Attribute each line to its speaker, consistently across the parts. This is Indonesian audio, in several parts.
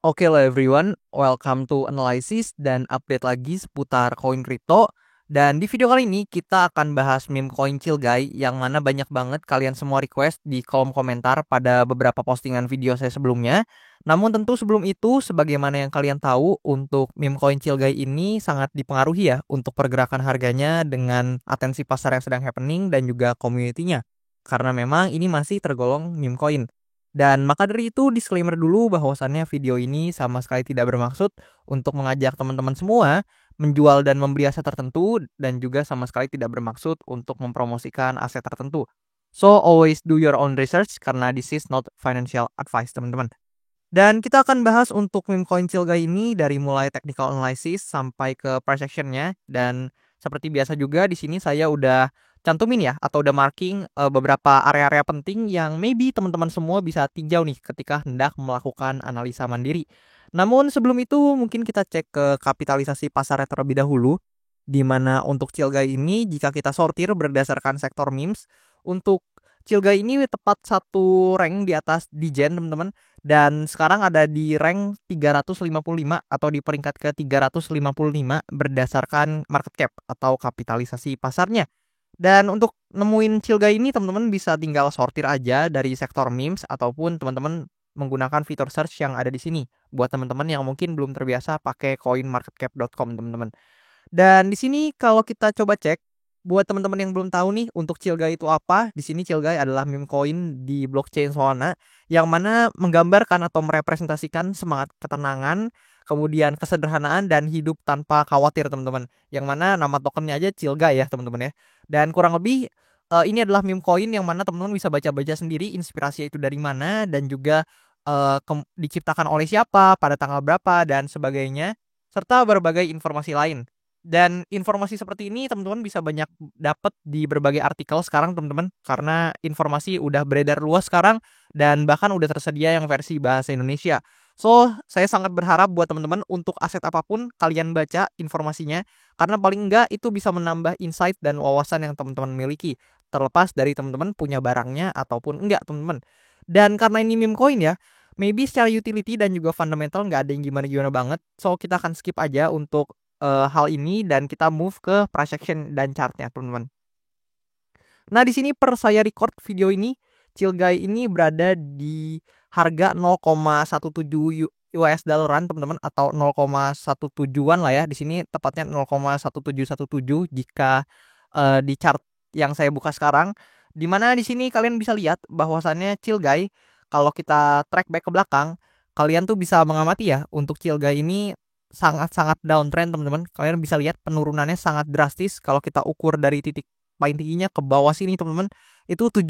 Speaker 1: Oke lah everyone, welcome to analysis dan update lagi seputar koin kripto. Dan di video kali ini kita akan bahas meme koin Cilgai yang mana banyak banget kalian semua request di kolom komentar pada beberapa postingan video saya sebelumnya. Namun tentu sebelum itu, sebagaimana yang kalian tahu, untuk meme koin Cilgai ini sangat dipengaruhi ya untuk pergerakan harganya dengan atensi pasar yang sedang happening dan juga community-nya. Karena memang ini masih tergolong meme coin. Dan maka dari itu disclaimer dulu bahwasannya video ini sama sekali tidak bermaksud untuk mengajak teman-teman semua menjual dan membeli aset tertentu dan juga sama sekali tidak bermaksud untuk mempromosikan aset tertentu. So always do your own research karena this is not financial advice teman-teman. Dan kita akan bahas untuk meme coin Cilga ini dari mulai technical analysis sampai ke price action-nya. Dan seperti biasa juga di sini saya udah cantumin ya atau udah marking beberapa area-area penting yang maybe teman-teman semua bisa tinjau nih ketika hendak melakukan analisa mandiri. Namun sebelum itu mungkin kita cek ke kapitalisasi pasarnya terlebih dahulu, di mana untuk Cilga ini jika kita sortir berdasarkan sektor memes, untuk Cilga ini tepat satu rank di atas Digen teman-teman, dan sekarang ada di rank 355 atau di peringkat ke 355 berdasarkan market cap atau kapitalisasi pasarnya. Dan untuk nemuin Cilga ini teman-teman bisa tinggal sortir aja dari sektor memes ataupun teman-teman menggunakan fitur search yang ada di sini buat teman-teman yang mungkin belum terbiasa pakai coinmarketcap.com teman-teman. Dan di sini kalau kita coba cek buat teman-teman yang belum tahu nih untuk Cilgai itu apa, di sini Cilgai adalah meme coin di blockchain Solana yang mana menggambarkan atau merepresentasikan semangat ketenangan, kemudian kesederhanaan dan hidup tanpa khawatir teman-teman. Yang mana nama tokennya aja Cilgai ya teman-teman ya. Dan kurang lebih ini adalah meme coin yang mana teman-teman bisa baca-baca sendiri inspirasi itu dari mana dan juga diciptakan oleh siapa, pada tanggal berapa dan sebagainya serta berbagai informasi lain. Dan informasi seperti ini teman-teman bisa banyak dapat di berbagai artikel sekarang teman-teman karena informasi udah beredar luas sekarang dan bahkan udah tersedia yang versi bahasa Indonesia. So, saya sangat berharap buat teman-teman untuk aset apapun kalian baca informasinya karena paling enggak itu bisa menambah insight dan wawasan yang teman-teman miliki terlepas dari teman-teman punya barangnya ataupun enggak teman-teman. Dan karena ini meme coin ya, maybe secara utility dan juga fundamental nggak ada yang gimana-gimana banget. So, kita akan skip aja untuk hal ini dan kita move ke price action dan chartnya teman-teman. Nah di sini per saya record video ini, Cilgai ini berada di harga 0,17 US dollaran teman-teman atau 0,17-an lah ya. Di sini tepatnya 0,1717 jika di chart yang saya buka sekarang. Dimana di sini kalian bisa lihat bahwasannya Cilgai kalau kita track back ke belakang, kalian tuh bisa mengamati ya untuk Cilgai ini sangat-sangat downtrend teman-teman. Kalian bisa lihat penurunannya sangat drastis kalau kita ukur dari titik paling tingginya ke bawah sini teman-teman. Itu 70%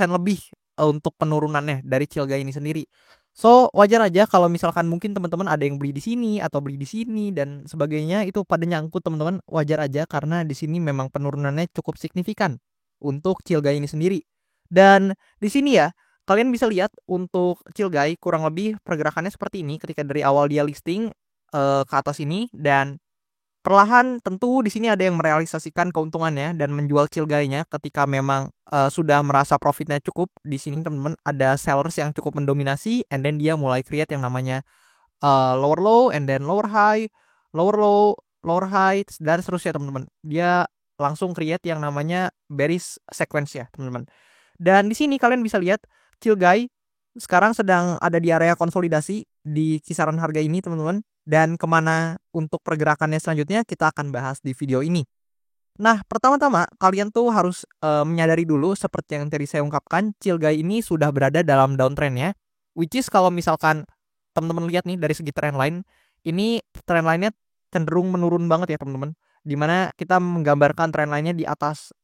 Speaker 1: lebih untuk penurunannya dari Cilga ini sendiri. So, wajar aja kalau misalkan mungkin teman-teman ada yang beli di sini atau beli di sini dan sebagainya itu pada nyangkut teman-teman. Wajar aja karena di sini memang penurunannya cukup signifikan untuk Cilga ini sendiri. Dan di sini ya kalian bisa lihat untuk Cilgai kurang lebih pergerakannya seperti ini ketika dari awal dia listing ke atas ini dan perlahan tentu di sini ada yang merealisasikan keuntungannya dan menjual Cilgainya ketika memang sudah merasa profitnya cukup. Di sini teman-teman ada sellers yang cukup mendominasi and then dia mulai create yang namanya lower low and then lower high, lower low, lower high dan seterusnya teman-teman. Dia langsung create yang namanya bearish sequence ya teman-teman. Dan di sini kalian bisa lihat Cilgai sekarang sedang ada di area konsolidasi di kisaran harga ini teman-teman. Dan kemana untuk pergerakannya selanjutnya kita akan bahas di video ini. Nah pertama-tama kalian tuh harus menyadari dulu seperti yang tadi saya ungkapkan, Cilgai ini sudah berada dalam downtrendnya. Which is kalau misalkan teman-teman lihat nih dari segi trendline, ini trendline-nya cenderung menurun banget ya teman-teman. Dimana kita menggambarkan trendline-nya di atas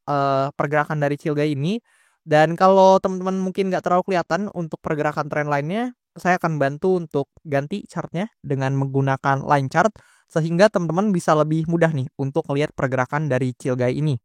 Speaker 1: pergerakan dari Cilgai ini. Dan kalau teman-teman mungkin nggak terlalu kelihatan untuk pergerakan trendline-nya, saya akan bantu untuk ganti chartnya dengan menggunakan line chart sehingga teman-teman bisa lebih mudah nih untuk melihat pergerakan dari Cilgai ini.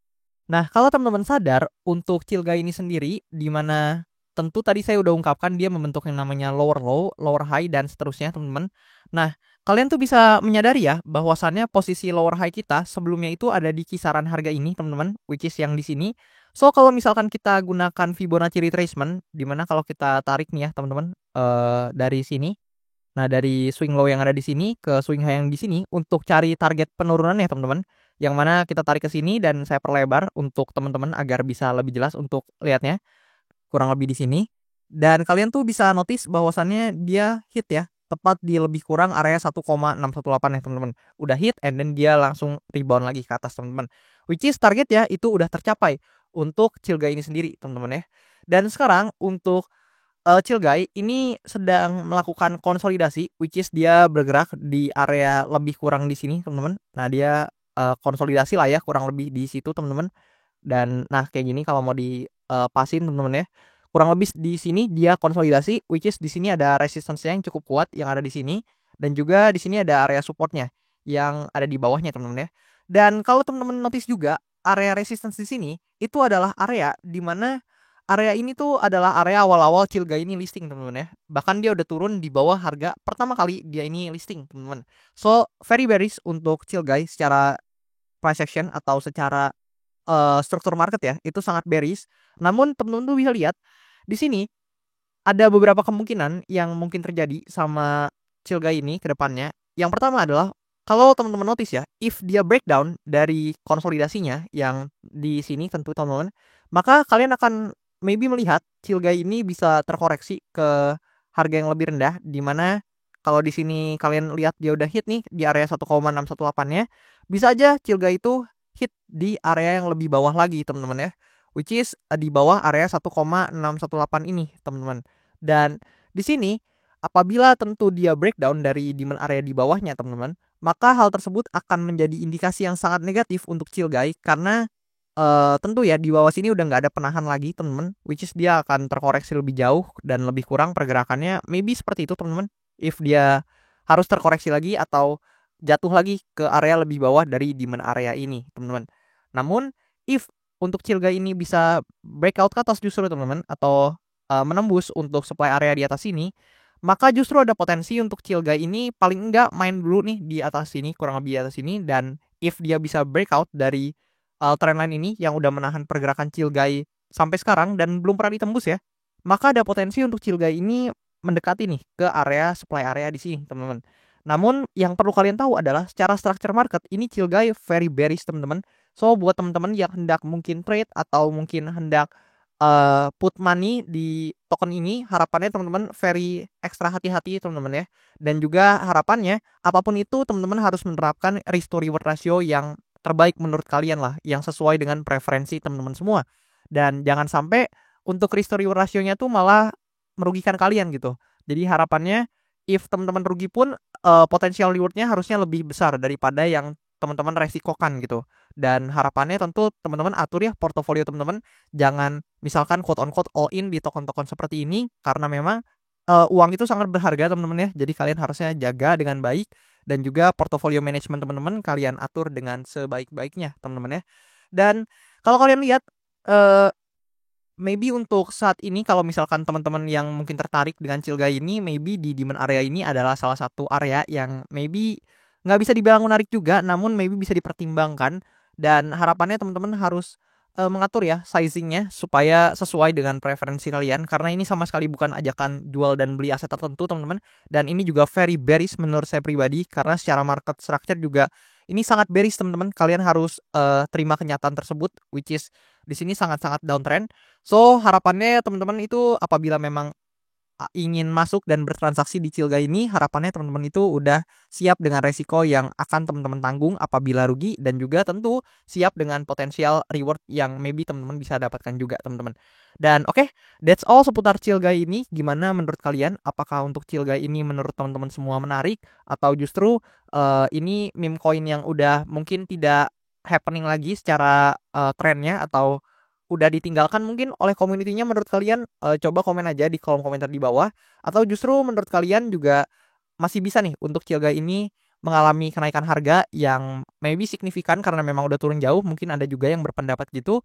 Speaker 1: Nah, kalau teman-teman sadar untuk Cilgai ini sendiri di mana tentu tadi saya udah ungkapkan dia membentuk yang namanya lower low, lower high dan seterusnya, teman-teman. Nah, kalian tuh bisa menyadari ya bahwasannya posisi lower high kita sebelumnya itu ada di kisaran harga ini, teman-teman, which is yang di sini. So, kalau misalkan kita gunakan Fibonacci retracement, di mana kalau kita tarik nih ya, teman-teman, dari sini Nah, dari swing low yang ada di sini ke swing high yang di sini untuk cari target penurunannya teman-teman. Yang mana kita tarik ke sini dan saya perlebar untuk teman-teman agar bisa lebih jelas untuk lihatnya. Kurang lebih di sini. Dan kalian tuh bisa notice bahwasannya dia hit ya, tepat di lebih kurang area 1,618 ya teman-teman. Udah hit and then dia langsung rebound lagi ke atas teman-teman. Which is target ya itu udah tercapai untuk Cilga ini sendiri teman-teman ya. Dan sekarang untuk Cilgai ini sedang melakukan konsolidasi, which is dia bergerak di area lebih kurang di sini teman-teman. Nah dia konsolidasi lah ya kurang lebih di situ teman-teman. Dan nah kayak gini kalau mau dipasin teman-teman ya. Kurang lebih di sini dia konsolidasi, which is di sini ada resistance-nya yang cukup kuat yang ada di sini dan juga di sini ada area supportnya yang ada di bawahnya teman-teman ya. Dan kalau teman-teman notice juga area resistance di sini itu adalah area di mana area ini tuh adalah area awal-awal Cilga ini listing teman-teman ya. Bahkan dia udah turun di bawah harga pertama kali dia ini listing teman-teman. So very bearish untuk Cilgai secara price action atau secara struktur market ya itu sangat bearish. Namun teman-teman tuh bisa lihat di sini ada beberapa kemungkinan yang mungkin terjadi sama Cilga ini ke depannya. Yang pertama adalah kalau teman-teman notice ya, if dia breakdown dari konsolidasinya yang di sini tentu teman-teman, maka kalian akan maybe melihat Cilga ini bisa terkoreksi ke harga yang lebih rendah di mana kalau di sini kalian lihat dia udah hit nih di area 1,618-nya, bisa aja Cilga itu hit di area yang lebih bawah lagi teman-teman ya, which is di bawah area 1,618 ini teman-teman. Dan di sini apabila tentu dia breakdown dari demand area di bawahnya teman-teman, maka hal tersebut akan menjadi indikasi yang sangat negatif untuk Cilgai karena tentu ya di bawah sini udah nggak ada penahan lagi teman-teman, which is dia akan terkoreksi lebih jauh dan lebih kurang pergerakannya maybe seperti itu teman-teman. If dia harus terkoreksi lagi atau jatuh lagi ke area lebih bawah dari demand area ini teman-teman. Namun if untuk Cilgai ini bisa breakout ke atas justru teman-teman atau menembus untuk supply area di atas sini, maka justru ada potensi untuk Cilgai ini paling enggak main dulu nih di atas sini, kurang lebih di atas sini. Dan if dia bisa breakout dari trendline ini yang udah menahan pergerakan Cilgai sampai sekarang dan belum pernah ditembus ya, maka ada potensi untuk Cilgai ini mendekati nih ke area supply area di sini teman-teman. Namun yang perlu kalian tahu adalah secara structure market ini Cilgai very bearish teman-teman. So buat teman-teman yang hendak mungkin trade atau mungkin hendak put money di token ini, harapannya teman-teman very ekstra hati-hati teman-teman ya. Dan juga harapannya apapun itu teman-teman harus menerapkan risk to reward ratio yang terbaik menurut kalian lah, yang sesuai dengan preferensi teman-teman semua. Dan jangan sampai untuk risk to reward ratio-nya tuh malah merugikan kalian gitu. Jadi harapannya if teman-teman rugi pun potensial rewardnya harusnya lebih besar daripada yang teman-teman resikokan gitu. Dan harapannya tentu teman-teman atur ya portofolio teman-teman, jangan misalkan quote on quote all in di token-token seperti ini karena memang uang itu sangat berharga teman-teman ya. Jadi kalian harusnya jaga dengan baik dan juga portofolio manajemen teman-teman kalian atur dengan sebaik-baiknya teman-teman ya. Dan kalau kalian lihat eh, maybe untuk saat ini kalau misalkan teman-teman yang mungkin tertarik dengan Cilga ini, maybe di demand area ini adalah salah satu area yang maybe nggak bisa dibilang menarik juga, namun maybe bisa dipertimbangkan. Dan harapannya teman-teman harus mengatur ya sizingnya supaya sesuai dengan preferensi kalian karena ini sama sekali bukan ajakan jual dan beli aset tertentu teman-teman. Dan ini juga very bearish menurut saya pribadi karena secara market structure juga ini sangat bearish teman-teman. Kalian harus terima kenyataan tersebut, which is di sini sangat-sangat downtrend. So harapannya teman-teman itu apabila memang ingin masuk dan bertransaksi di Cilga ini, harapannya teman-teman itu udah siap dengan resiko yang akan teman-teman tanggung apabila rugi dan juga tentu siap dengan potensial reward yang maybe teman-teman bisa dapatkan juga teman-teman. Dan oke, that's all seputar Cilga ini. Gimana menurut kalian? Apakah untuk Cilga ini menurut teman-teman semua menarik atau justru ini meme coin yang udah mungkin tidak happening lagi secara trennya atau udah ditinggalkan mungkin oleh community-nya menurut kalian? Coba komen aja di kolom komentar di bawah. Atau justru menurut kalian juga masih bisa nih untuk Cilga ini mengalami kenaikan harga yang maybe signifikan karena memang udah turun jauh. Mungkin ada juga yang berpendapat gitu.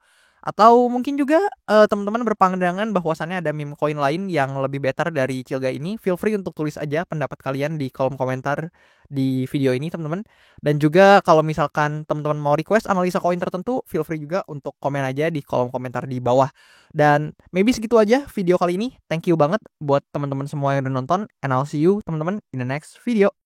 Speaker 1: Atau mungkin juga teman-teman berpandangan bahwasannya ada meme coin lain yang lebih better dari Cilga ini, feel free untuk tulis aja pendapat kalian di kolom komentar di video ini teman-teman. Dan juga kalau misalkan teman-teman mau request analisa koin tertentu, feel free juga untuk komen aja di kolom komentar di bawah. Dan maybe segitu aja video kali ini. Thank you banget buat teman-teman semua yang udah nonton, and I'll see you teman-teman in the next video.